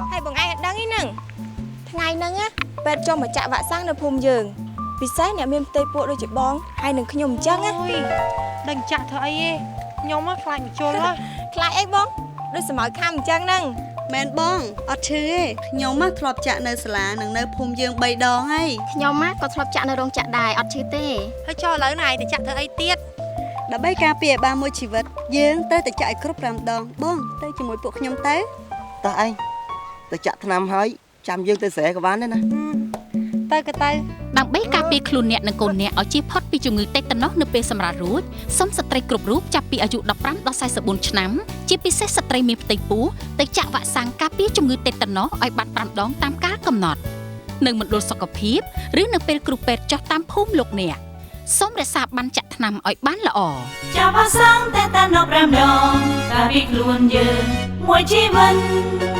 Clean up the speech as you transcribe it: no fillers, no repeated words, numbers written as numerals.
ให้បងឯងដឹងឯហ្នឹងថ្ងៃហ្នឹងពេទ្យចុះមកចាក់វ៉ាក់សាំងនៅភូមិយើងពិសេសអ្នកមានផ្ទៃពោះដូចជាបងហើយនឹងខ្ញុំអញ្ចឹងណាដឹងចាក់ធ្វើអីទេខ្ញុំខ្លាចមកជុលខ្លាចអីបងដូចសម្អល់ខំអញ្ចឹងហ្នឹងមែនបងអត់ឈឺទេខ្ញុំធ្លាប់ចាក់នៅសាលានិងនៅភូមិយើង3ដងហើយខ្ញុំក៏ធ្លាប់ចាក់នៅរោងចក្រដែរអត់ឈឺទេហើយចុះឥឡូវណៃទៅចាក់ធ្វើអីទៀតដើម្បីការពារបានមួយជីវិតយើងត្រូវតែចាក់ឲ្យគ្រប់5ដងបងទៅជាមួយពួកខ្ញុំទៅតើឯងទៅចាក់ថ្នាំហើយចាំយើងទៅស្រែក៏បានដែរណាទៅដើម្បីការពារខ្លួនអ្នកនិងកូនអ្នកឲ្យជៀសផុតពីជំងឺតេតាណូសនៅពេលសម្រាលរួចសូមស្ត្រីគ្រប់រូបចាប់ពីអាយុ15ដល់44ឆ្នាំជាពិសេសស្ត្រីមានផ្ទៃពោះទៅចាក់វ៉ាក់សាំងការពារជំងឺតេតាណូសឲ្យបាន5ដងតាមការកំណត់នៅមណ្ឌលសុខភាពឬនៅពេលគ្រូពេទ្យចុះតាមភូមិលោកអ្នកសូមរក្សាបានចាក់ថ្នាំឲ្យបានល្អចាក់វ៉ាក់សាំងតេតាណូស5ដងការពារខ្លួនយើងមួយជីវិត